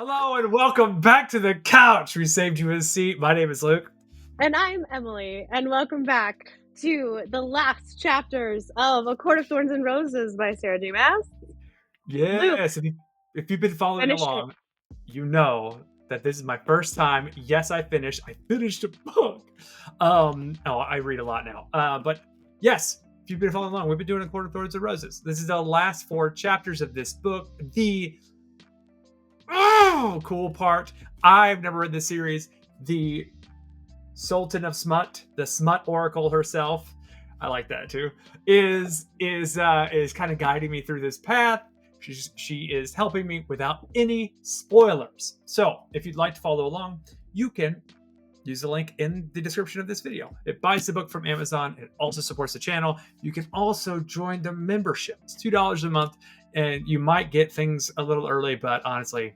Hello and welcome back to the couch. We saved you a seat. My name is Luke. And I'm Emily, and welcome back to the last chapters of A Court of Thorns and Roses by Sarah J. Maas. Luke, Yes, if you've been following finished it. along, you know that this is my first time. Yes, I finished. I finished a book. I read a lot now. But yes, if you've been following along, we've been doing A Court of Thorns and Roses. This is the last 4 chapters of this book. The cool part. I've never read this series. The Sultan of Smut, the Smut Oracle herself, I like that too, is kind of guiding me through this path. She is helping me without any spoilers. So if you'd like to follow along, you can use the link in the description of this video. It buys the book from Amazon. It also supports the channel. You can also join the membership. It's $2 a month, and you might get things a little early, but honestly,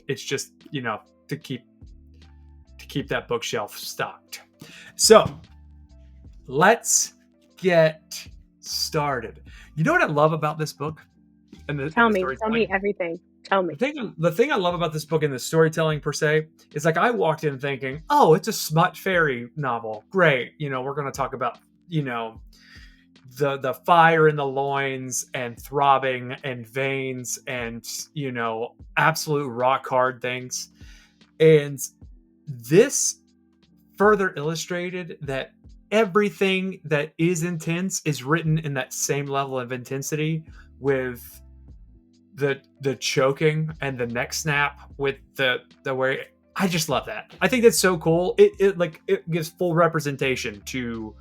it's just, to keep that bookshelf stocked. So let's get started. You know what I love about this book? Tell me everything. Tell me. The thing I love about this book and the storytelling per se is like I walked in thinking, oh, it's a smut fairy novel. Great. We're going to talk about, the fire in the loins and throbbing and veins and, absolute rock hard things. And this further illustrated that everything that is intense is written in that same level of intensity, with the choking and the neck snap with the way. I just love that. I think that's so cool. It gives full representation to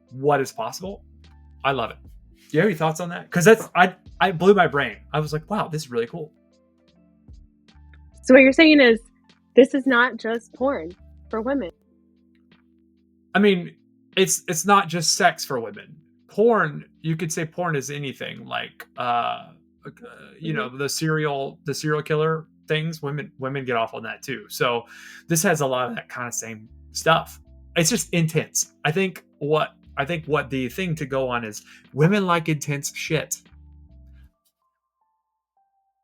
what is possible. I love it. Do you have any thoughts on that? Because I blew my brain. I was like, wow, this is really cool. So what you're saying is this is not just porn for women. I mean, it's not just sex for women. Porn, you could say porn is anything, like the serial killer things. Women get off on that too. So this has a lot of that kind of same stuff. It's just intense. I think what the thing to go on is women like intense shit.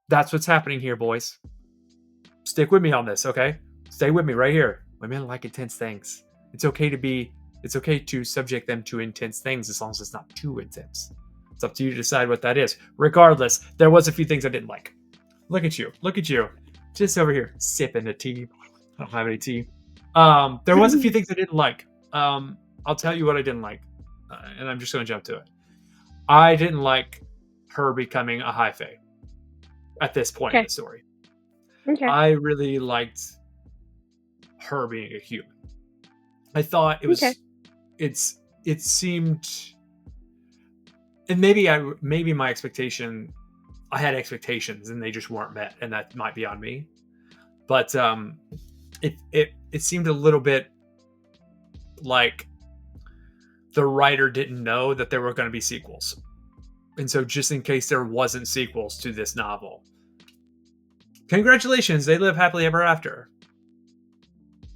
That's what's happening here, boys. Stick with me on this, okay? Stay with me right here. Women like intense things. It's okay to subject them to intense things as long as it's not too intense. It's up to you to decide what that is. Regardless, there was a few things I didn't like. Look at you. Just over here, sipping the tea. I don't have any tea. There was a few things I didn't like. I'll tell you what I didn't like. And I'm just going to jump to it. I didn't like her becoming a high fae at this point in the story. Okay. I really liked her being a human. I thought it was, it seemed, and maybe my expectation, I had expectations and they just weren't met, and that might be on me. But it seemed a little bit like the writer didn't know that there were going to be sequels. And so just in case there wasn't sequels to this novel, congratulations, they live happily ever after.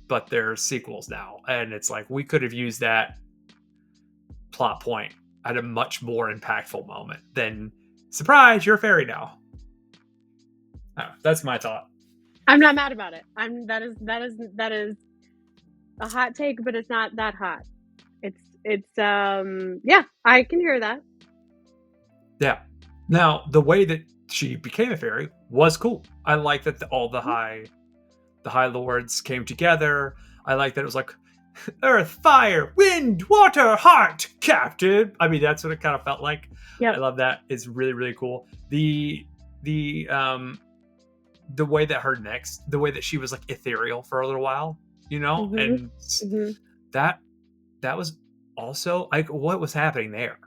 But there are sequels now, and it's like we could have used that plot point at a much more impactful moment than, surprise, you're a fairy now. That's my thought. I'm not mad about it. That is a hot take, but it's not that hot. It's I can hear that. Yeah. Now, the way that she became a fairy was cool. I like that all the high lords came together. I like that it was like earth, fire, wind, water, heart, captain. I mean, that's what it kind of felt like. Yeah, I love that. It's really, really cool. The way that she was like ethereal for a little while, and that was also like, what was happening there?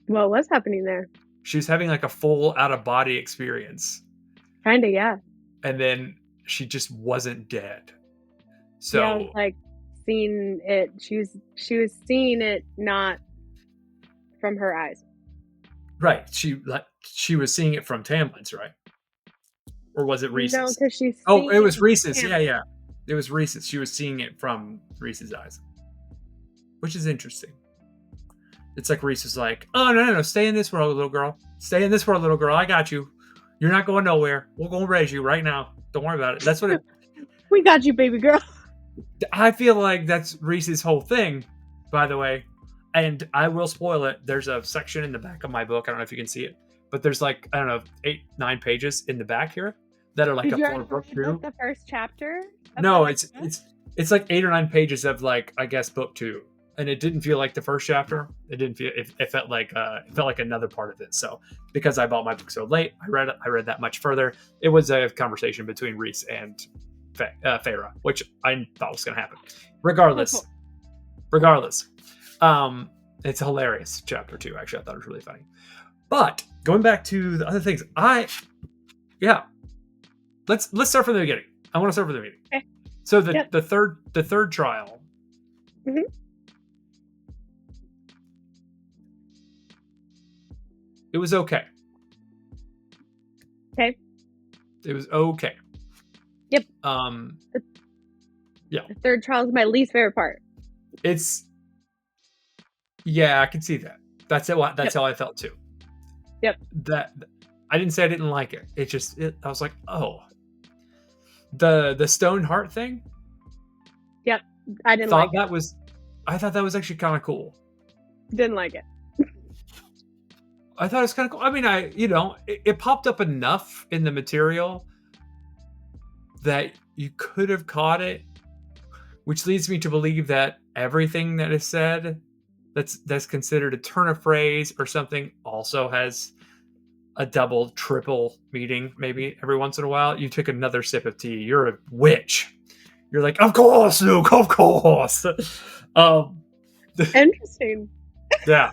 What was happening there? She was having like a full out of body experience. Kinda, yeah. And then she just wasn't dead. So yeah, it was like seeing it. She was seeing it not from her eyes. Right. She was seeing it from Tamlin's, right? Or was it Rhys's? No, because she's. Oh, it was Rhys's. Yeah. It was Rhys's. She was seeing it from Rhys's eyes, which is interesting. It's like Rhys was like, "Oh no, stay in this world, little girl. Stay in this world, little girl. I got you. You're not going nowhere. We're going to raise you right now. Don't worry about it. That's what it... We got you, baby girl. I feel like that's Rhys's whole thing, by the way. And I will spoil it. There's a section in the back of my book. I don't know if you can see it, but there's like, I don't know, 8-9 pages in the back here that are like Did a you full book through. the first chapter? No, it's like 8 or 9 pages of like, I guess, book 2, and it didn't feel like the first chapter. It didn't feel. It felt like another part of it. So because I bought my book so late, I read that much further. It was a conversation between Rhys and Feyre, which I thought was going to happen. Regardless, it's a hilarious chapter 2. Actually, I thought it was really funny. But going back to the other things, let's start from the beginning. I want to start from the beginning. Okay. So the third trial. Mm-hmm. It was okay. Okay. It was okay. Yep. Yeah. The third trial is my least favorite part. Yeah, I can see that. That's it. That's how I felt too. Yep. That I didn't say I didn't like it. I was like, oh, the stone heart thing. Yep, I didn't like it. I thought that was actually kind of cool. Didn't like it. I thought it was kind of cool. I mean, it popped up enough in the material that you could have caught it, which leads me to believe that everything that is said that's considered a turn of phrase or something also has a double, triple meaning maybe every once in a while. You took another sip of tea. You're a witch. You're like, of course, Luke, of course. Interesting. Yeah.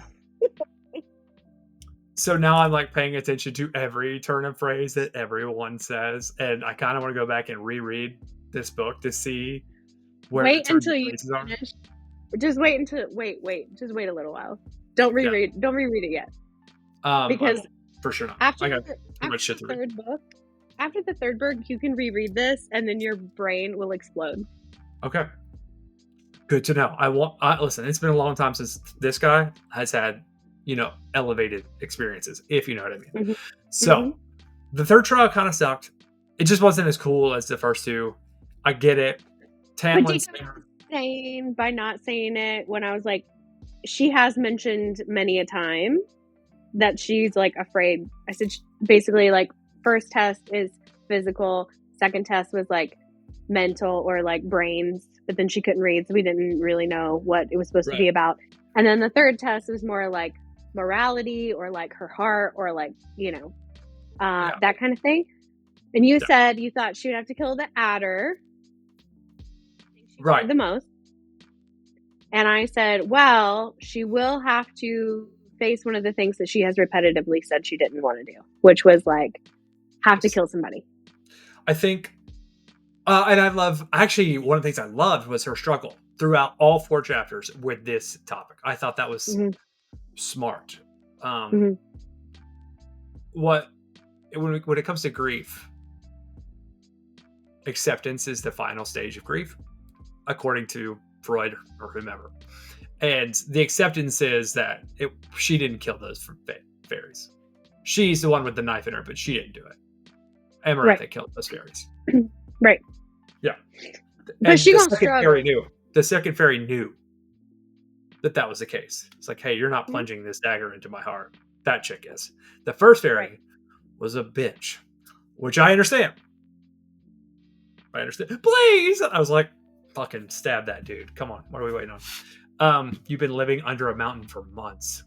So now I'm like paying attention to every turn of phrase that everyone says, and I kind of want to go back and reread this book to see where. Wait until you finish. Just wait until Just wait a little while. Don't reread. Yeah. Don't reread it yet. Because for sure not. After I got too much shit to read. After the third book, you can reread this, and then your brain will explode. Okay. Good to know. Listen. It's been a long time since this guy has had, elevated experiences, if you know what I mean. Mm-hmm. So, the third trial kind of sucked. It just wasn't as cool as the first two. I get it. Tamlin's saying by not saying it when I was like, she has mentioned many a time that she's like afraid. I said basically like first test is physical, second test was like mental or like brains, but then she couldn't read, so we didn't really know what it was supposed to be about. And then the third test was more like morality or like her heart or like that kind of thing. And you said you thought she would have to kill the adder. Right. The most. And I said, well, she will have to face one of the things that she has repetitively said she didn't want to do, which was like have to kill somebody. I think and actually one of the things I loved was her struggle throughout all 4 chapters with this topic. I thought that was smart. When it comes to grief, acceptance is the final stage of grief, according to Freud or whomever. And the acceptance is that she didn't kill those fairies. She's the one with the knife in her, but she didn't do it. Amarantha killed those fairies. Right. Yeah. But and she the gonna second struggle. fairy knew. The second fairy knew that was the case. It's like, hey, you're not plunging this dagger into my heart. That chick is. The first fairy was a bitch, which I understand. Please! I was like, fucking stab that dude. Come on. What are we waiting on? You've been living under a mountain for months.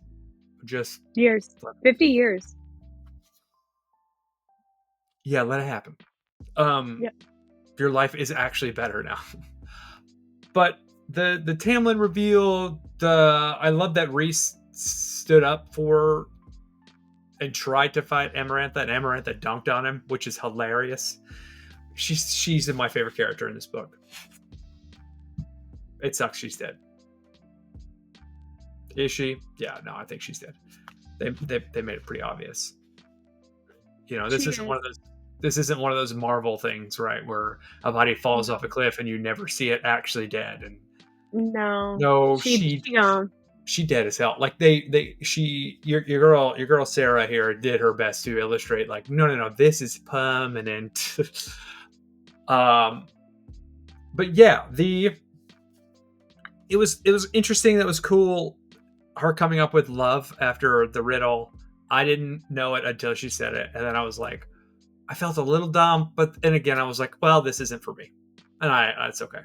Just years. 50 years. Yeah, let it happen. Your life is actually better now. But the Tamlin reveal, I love that Rhys stood up for and tried to fight Amarantha, and Amarantha dunked on him, which is hilarious. She's my favorite character in this book. It sucks she's dead. Is she? Yeah, no, I think she's dead. They made it pretty obvious. This isn't one of those Marvel things, right, where a body falls off a cliff and you never see it actually dead. And no, she's gone. she dead as hell. Like your girl Sarah here did her best to illustrate like, no, this is permanent. But yeah, it was interesting. That was cool. Her coming up with love after the riddle. I didn't know it until she said it, and then I was like, I felt a little dumb, but then again, I was like, well, this isn't for me, and it's okay.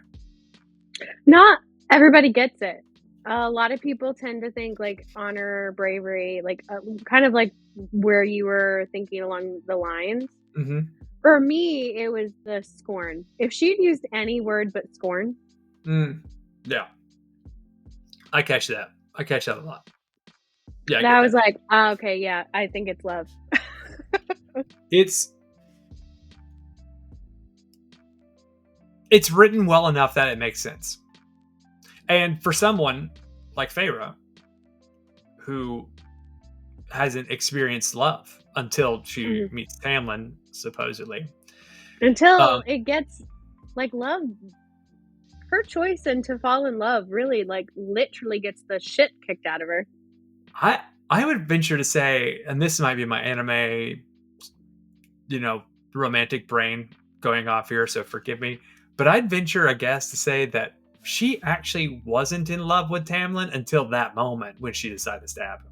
Not everybody gets it. A lot of people tend to think like honor, bravery, like kind of like where you were thinking along the lines. Mm-hmm. For me, it was the scorn. If she'd used any word but scorn. Yeah. I catch that a lot. Yeah. I was like, oh, okay, yeah, I think it's love. It's written well enough that it makes sense. And for someone like Feyre, who hasn't experienced love until she meets Tamlin, supposedly. Until it gets like love, her choice and to fall in love really like literally gets the shit kicked out of her. I would venture to say, and this might be my anime, romantic brain going off here, so forgive me, but I'd venture, I guess, to say that she actually wasn't in love with Tamlin until that moment when she decided to stab him.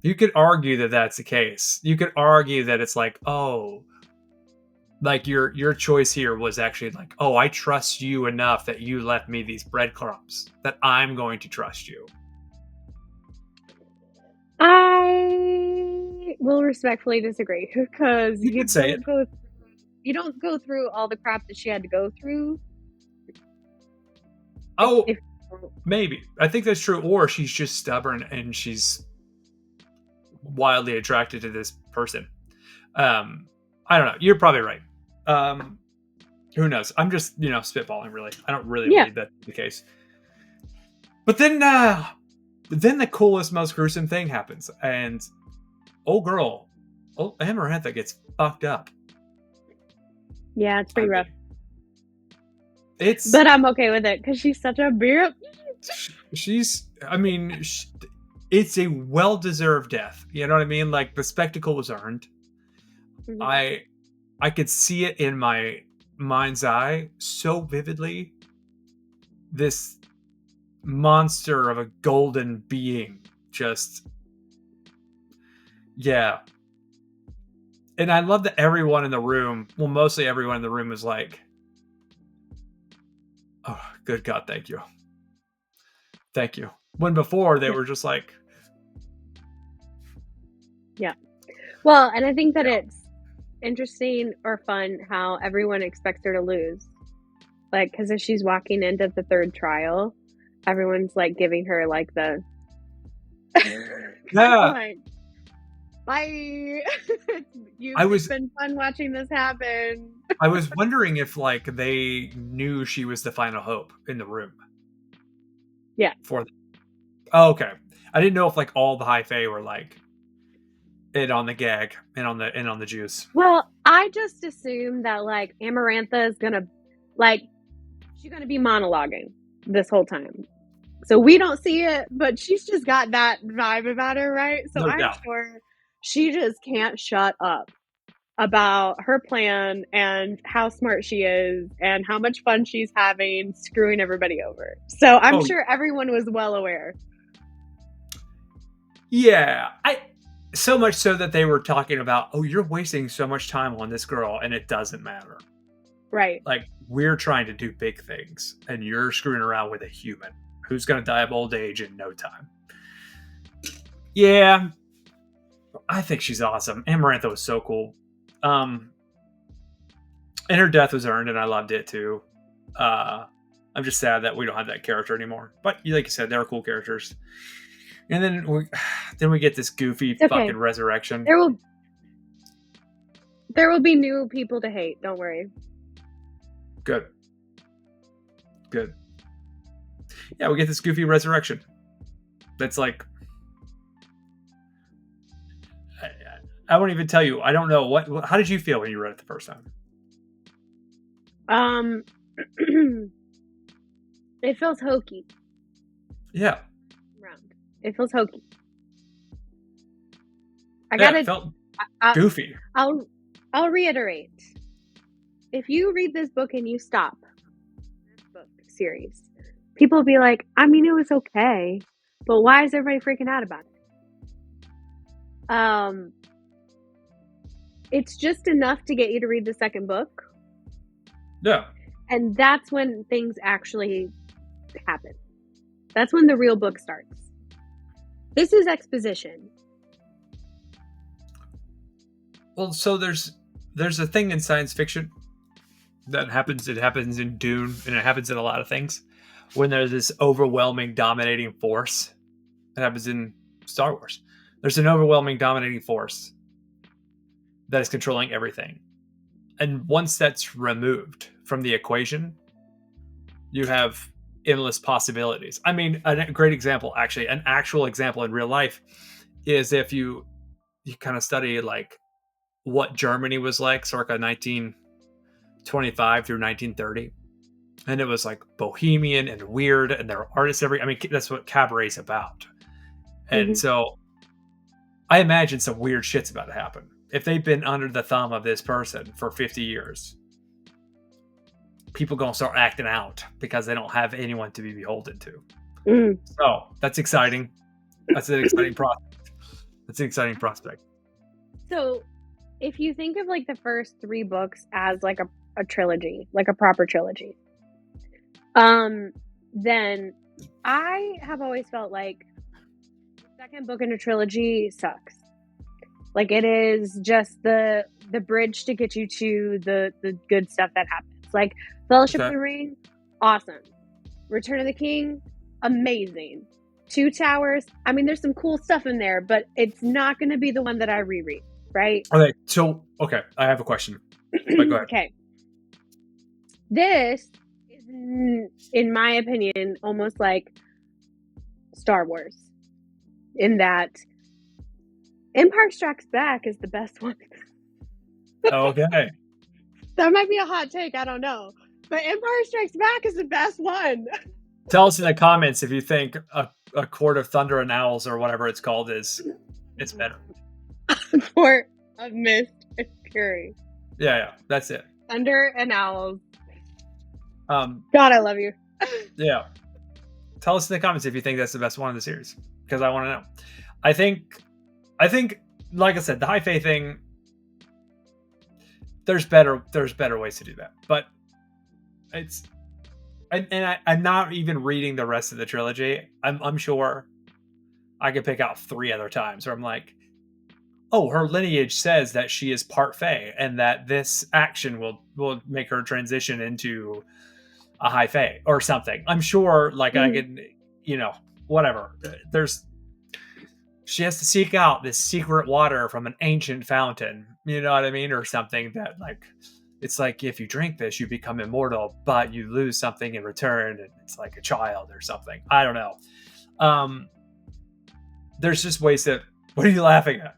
You could argue that that's the case. You could argue that it's like, oh, like your choice here was actually like, oh, I trust you enough that you left me these breadcrumbs, that I'm going to trust you. I will respectfully disagree because you don't go through all the crap that she had to go through. Oh, maybe. I think that's true. Or she's just stubborn and she's wildly attracted to this person. I don't know. You're probably right. Who knows? I'm just, spitballing, really. I don't really believe that's the case. But then the coolest, most gruesome thing happens. And Amarantha gets fucked up. Yeah, it's pretty rough. But I'm okay with it because she's such a bitch. It's a well-deserved death. You know what I mean? Like, the spectacle was earned. Mm-hmm. I could see it in my mind's eye so vividly. This monster of a golden being just... Yeah. And I love that everyone in the room, well, mostly everyone in the room was like, oh, good God, thank you. Thank you. When before they were just like... Yeah. Well, and I think that it's interesting or fun how everyone expects her to lose. Like, because as she's walking into the third trial, everyone's like giving her like the... Yeah. Bye. It's been fun watching this happen. I was wondering if like they knew she was the final hope in the room. Yeah. Oh, okay. I didn't know if like all the high fae were like in on the gag and on the juice. Well, I just assumed that like Amarantha is gonna she's gonna be monologuing this whole time. So we don't see it, but she's just got that vibe about her, right? So I'm sure she just can't shut up about her plan and how smart she is and how much fun she's having screwing everybody over. So I'm sure everyone was well aware. Yeah. So much so that they were talking about, oh, you're wasting so much time on this girl and it doesn't matter. Right. Like, we're trying to do big things and you're screwing around with a human who's going to die of old age in no time. Yeah. I think she's awesome. Amarantha was so cool. And her death was earned, and I loved it too. I'm just sad that we don't have that character anymore. But like you said, they were cool characters. And then we get this goofy fucking resurrection. There will be new people to hate. Don't worry. Good. Yeah, we get this goofy resurrection. That's like... I won't even tell you. I don't know. How did you feel when you read it the first time? It feels hokey. Yeah. Round. It feels hokey. It felt goofy. I'll reiterate. If you read this book and you stop this book series, people will be like, I mean, it was okay, but why is everybody freaking out about it? It's just enough to get you to read the second book. Yeah. And that's when things actually happen. That's when the real book starts. This is exposition. Well, so there's a thing in science fiction that happens. It happens in Dune, and it happens in a lot of things. When there's this overwhelming, dominating force, it happens in Star Wars. There's an overwhelming, dominating force that is controlling everything, and once that's removed from the equation, you have endless possibilities. I mean, a great example, actually, an actual example in real life, is if you kind of study like what Germany was like circa 1925 through 1930. And it was like bohemian and weird, and there were artists I mean, that's what cabaret's about. And so I imagine some weird shit's about to happen. If they've been under the thumb of this person for 50 years, people gonna start acting out because they don't have anyone to be beholden to. So that's exciting. That's an exciting prospect. That's an exciting prospect. So if you think of like the first 3 books as like a trilogy, like a proper trilogy, then I have always felt like the second book in a trilogy sucks. Like it is just the bridge to get you to the good stuff that happens. Like Fellowship of the Ring, awesome. Return of the King, amazing. Two Towers, I mean, there's some cool stuff in there, but it's not going to be the one that I reread, right? Okay, so, I have a question. But go ahead. Okay. This is, in my opinion, almost like Star Wars, in that Empire Strikes Back is the best one. Okay. That might be a hot take, I don't know. But Empire Strikes Back is the best one. Tell us in the comments if you think a Court of Thunder and Owls or whatever it's called it's better. Court of Mist and Fury. Yeah, that's it. Thunder and Owls. God, I love you. Yeah. Tell us in the comments if you think that's the best one in the series, because I want to know. I think, like I said, the high fae thing, there's better ways to do that, but it's, I'm not even reading the rest of the trilogy. I'm sure I could pick out 3 other times where I'm like, oh, her lineage says that she is part fae, and that this action will make her transition into a high fae or something. I'm sure, like, I can, whatever. She has to seek out this secret water from an ancient fountain, you know what I mean? Or something that, like, it's like, if you drink this, you become immortal, but you lose something in return, and it's like a child or something. I don't know. There's just ways that... What are you laughing at?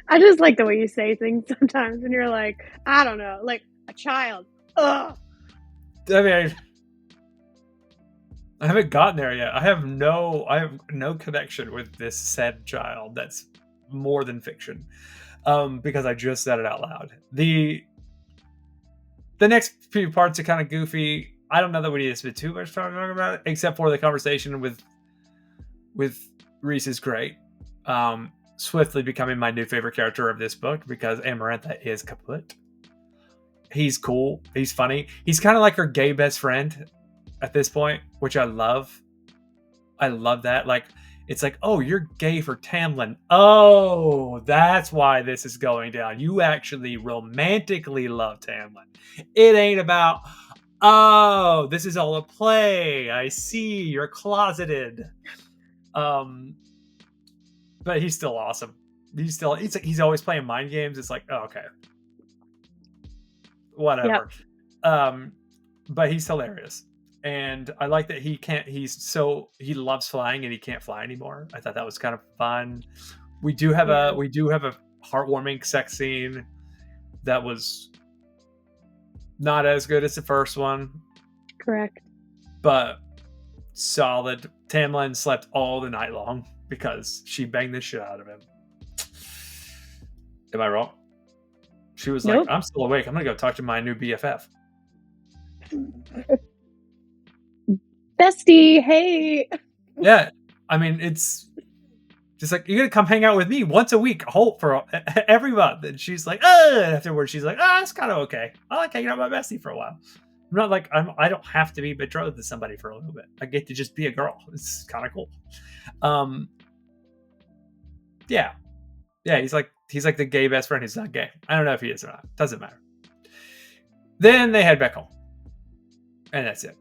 I just like the way you say things sometimes, and you're like, I don't know, like a child. Ugh. I mean, I haven't gotten there yet. I have no connection with this said child. That's more than fiction, because I just said it out loud. The next few parts are kind of goofy. I don't know that we need to spend too much time talking about it, except for the conversation with Rhys is great. Swiftly becoming my new favorite character of this book because Amarantha is kaput. He's cool. He's funny. He's kind of like her gay best friend at this point, which I love. I love that. Like, it's like, oh, you're gay for Tamlin. Oh, that's why this is going down. You actually romantically love Tamlin. It ain't about, oh, this is all a play. I see, you're closeted. But he's still awesome. He's always playing mind games. It's like, oh, okay. Whatever. Yep. But he's hilarious. And I like that he loves flying and he can't fly anymore. I thought that was kind of fun. We do have a heartwarming sex scene that was not as good as the first one. Correct. but solid. Tamlin slept all the night long because she banged the shit out of him. Am I wrong? She was Nope. like, I'm still awake. I'm going to go talk to my new BFF. Bestie, hey. Yeah. I mean, it's just like, you're going to come hang out with me once a week, for every month. And she's like, and afterwards, she's like, it's kind of okay. I like hanging out with my bestie for a while. I'm not like, I don't have to be betrothed to somebody for a little bit. I get to just be a girl. It's kind of cool. Yeah. Yeah, he's like the gay best friend who's not gay. I don't know if he is or not. Doesn't matter. Then they head back home. And that's it.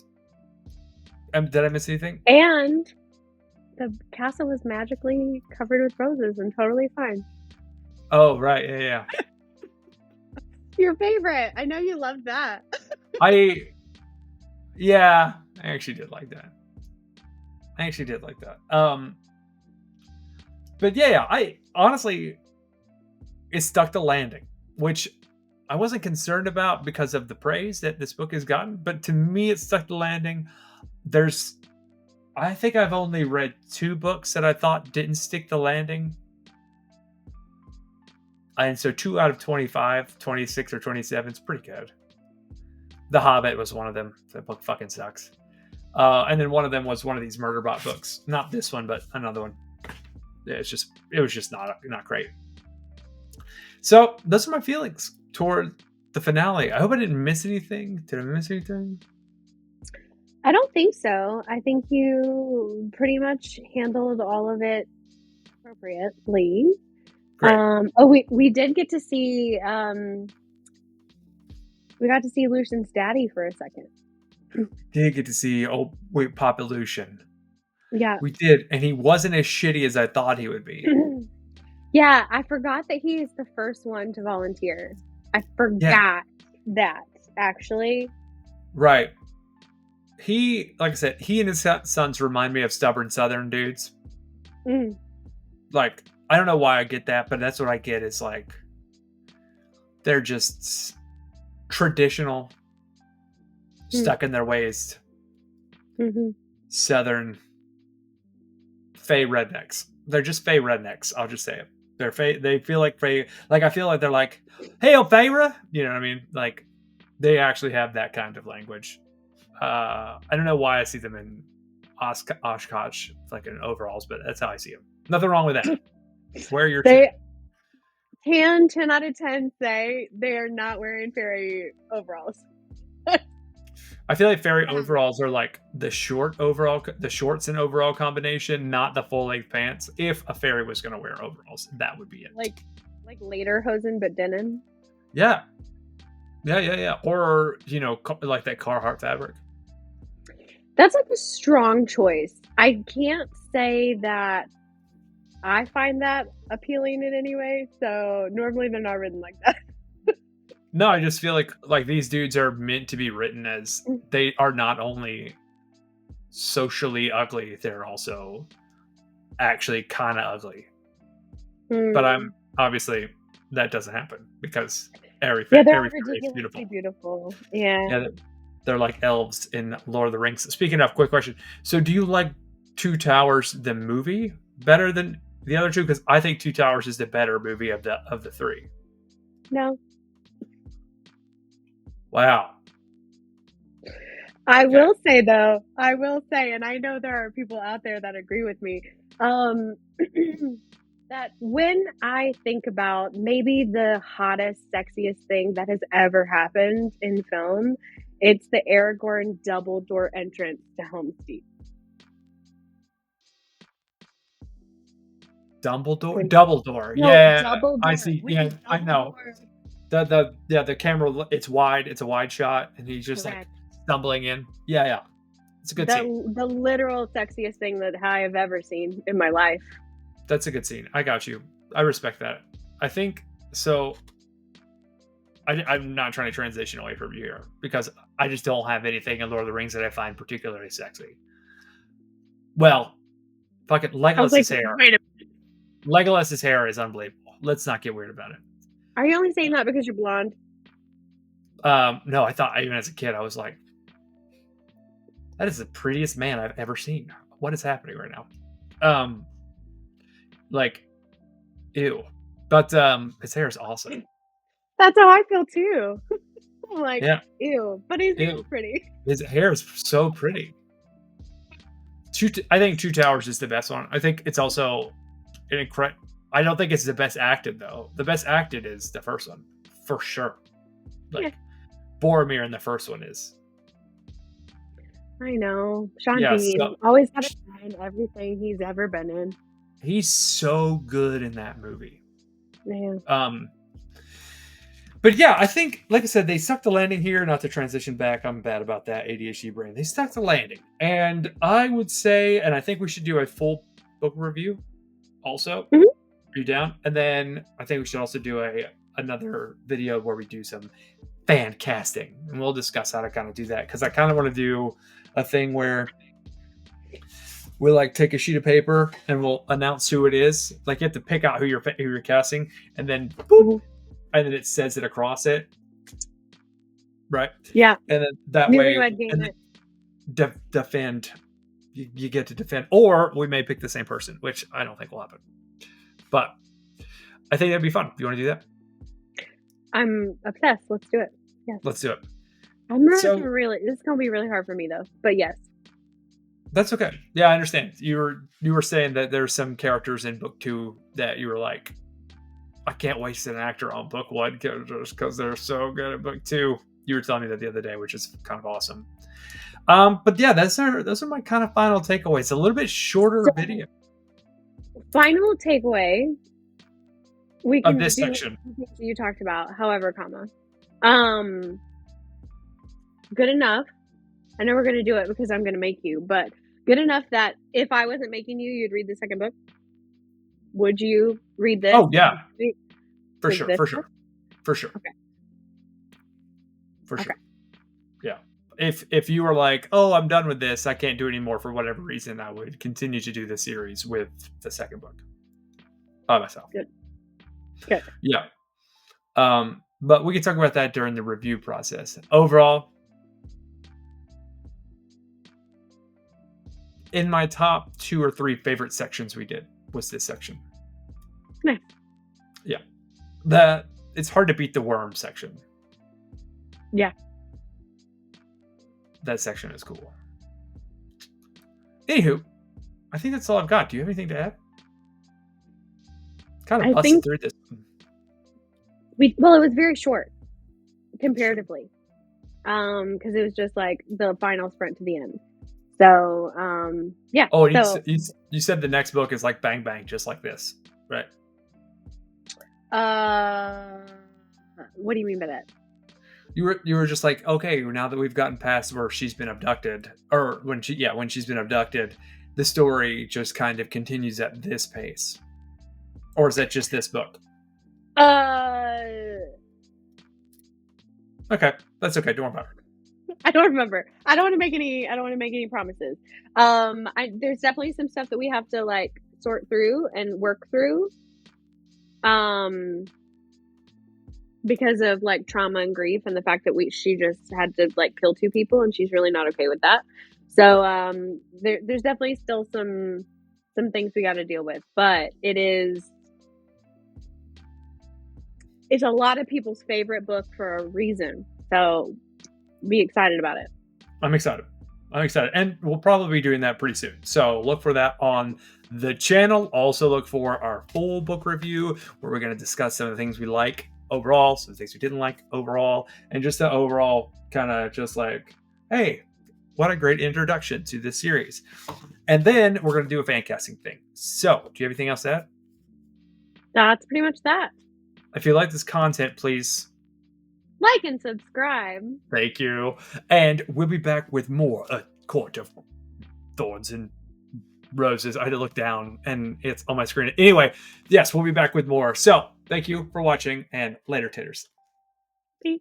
Did I miss anything? And the castle was magically covered with roses and totally fine. Oh, right. Yeah. Your favorite. I know you loved that. I actually did like that. But yeah, I honestly, it stuck the landing, which I wasn't concerned about because of the praise that this book has gotten. But to me, it stuck the landing. I think I've only read 2 books that I thought didn't stick the landing. And so 2 out of 25, 26 or 27 is pretty good. The Hobbit was one of them. That book fucking sucks. And then one of them was one of these Murderbot books. Not this one, but another one. Yeah, it was just not great. So those are my feelings toward the finale. I hope I didn't miss anything. Did I miss anything? I don't think so. I think you pretty much handled all of it appropriately. Great. We did get to see Lucian's daddy for a second. Did get to see Papa Lucien. Yeah. We did, and he wasn't as shitty as I thought he would be. Yeah, I forgot that he is the first one to volunteer. I forgot that, actually. Right. He, like I said, he and his sons remind me of stubborn Southern dudes. Mm. Like, I don't know why I get that, but that's what I get is like, they're just traditional, stuck in their ways. Mm-hmm. Southern Fey rednecks. They're just Fey rednecks. I'll just say it. They're Fey. They feel like Fey. Like, I feel like they're like, "Hail Feyre," you know what I mean? Like, they actually have that kind of language. I don't know why I see them in Oshkosh, like in overalls, but that's how I see them. Nothing wrong with that. Wear your 10 out of 10 say they are not wearing fairy overalls. I feel like fairy overalls are like the shorts and overall combination, not the full length pants. If a fairy was going to wear overalls, that would be it. Like lederhosen, but denim. Yeah. Or like that Carhartt fabric. That's like a strong choice. I can't say that I find that appealing in any way. So normally they're not written like that. No, I just feel like these dudes are meant to be written as they are not only socially ugly, they're also actually kind of ugly. But I'm obviously that doesn't happen because every fairy is beautiful. Yeah, they're like elves in Lord of the Rings. Speaking of, quick question: so do you like Two Towers the movie better than the other two? Because I think Two Towers is the better movie of the 3. No. Wow. I will say, and I know there are people out there that agree with me, that when I think about maybe the hottest, sexiest thing that has ever happened in film, it's the Aragorn double door entrance to Helm's Deep. Dumbledore? No, yeah. Dumbledore. I see. Yeah, I know. The camera, it's wide. It's a wide shot, and he's just like stumbling in. Yeah. It's a good scene. The literal sexiest thing that I have ever seen in my life. That's a good scene. I got you. I respect that. I think so. I'm not trying to transition away from you here because I just don't have anything in Lord of the Rings that I find particularly sexy. Well, fucking Legolas's hair. Wait a minute. Legolas's hair is unbelievable. Let's not get weird about it. Are you only saying that because you're blonde? No, I thought even as a kid I was like, That is the prettiest man I've ever seen. What is happening right now? Like, ew. But his hair is awesome. That's how I feel too. I'm like, Yeah, ew, but he's ew. pretty. His hair is so pretty. I think Two Towers is the best one. I think it's also an incredible. I don't think it's the best acted though. The best acted is the first one for sure. Like Boromir in the first one is. I know. Sean Yeah, Bean so always had a in everything he's ever been in. he's so good in that movie. Yeah. But yeah, I think, like I said, they stuck the landing here. Not to transition back, I'm bad about that ADHD brain. They stuck the landing, and I would say, and I think we should do a full book review. Also, Mhm. are you down? And then I think we should also do another video where we do some fan casting, and we'll discuss how to kind of do that, because I kind of want to do a thing where we'll like take a sheet of paper and we'll announce who it is. Like you have to pick out who you're casting, and then boop, and then it says it across it, right? Yeah. And then that way, defend. You get to defend, or we may pick the same person, which I don't think will happen. But I think that'd be fun. You want to do that? I'm obsessed. Let's do it. Yeah. Let's do it. I'm not really. This is gonna be really hard for me though. But yes. That's okay. Yeah, I understand. You were saying that there's some characters in book 2 that you were like, I can't waste an actor on book 1 characters because they're so good at book 2. You were telling me that the other day, which is kind of awesome. But yeah, those are my kind of final takeaways. A little bit shorter video. Final takeaway. We can of this do section you talked about. However, good enough. I know we're gonna do it because I'm gonna make you, but good enough that if I wasn't making you, you'd read the second book. Would you read this? Oh yeah, for sure. Okay. For sure. Yeah. If you were like, oh, I'm done with this, I can't do it anymore for whatever reason, I would continue to do the series with the second book by myself. Good. Yeah. But we can talk about that during the review process. Overall, in my top 2 or 3 favorite sections we did was this section. Nice. Yeah. It's hard to beat the worm section. Yeah. That section is cool. Anywho, I think that's all I've got. Do you have anything to add? Kind of busted through this. It was very short comparatively. Because it was just like the final sprint to the end. So, yeah. Oh, you said the next book is like bang bang, just like this, right? What do you mean by that? You were just like, okay, now that we've gotten past where she's been abducted, or when she's been abducted, the story just kind of continues at this pace. Or is that just this book? Okay, that's okay. Don't worry about it. I don't remember. I don't want to make any promises. There's definitely some stuff that we have to like sort through and work through. Because of like trauma and grief and the fact that she just had to like kill 2 people and she's really not okay with that. So there's definitely still some things we got to deal with, but it's a lot of people's favorite book for a reason. So be excited about it. I'm excited. And we'll probably be doing that pretty soon. So look for that on the channel. Also look for our full book review where we're going to discuss some of the things we like overall, some things we didn't like overall, and just the overall kind of just like, hey, what a great introduction to this series. And then we're going to do a fan casting thing. So do you have anything else to add? That's pretty much that. If you like this content, please like and subscribe. Thank you. And we'll be back with more A Court of Thorns and Roses. I had to look down and it's on my screen. Anyway, yes, we'll be back with more. So thank you for watching and later, taters. Peace.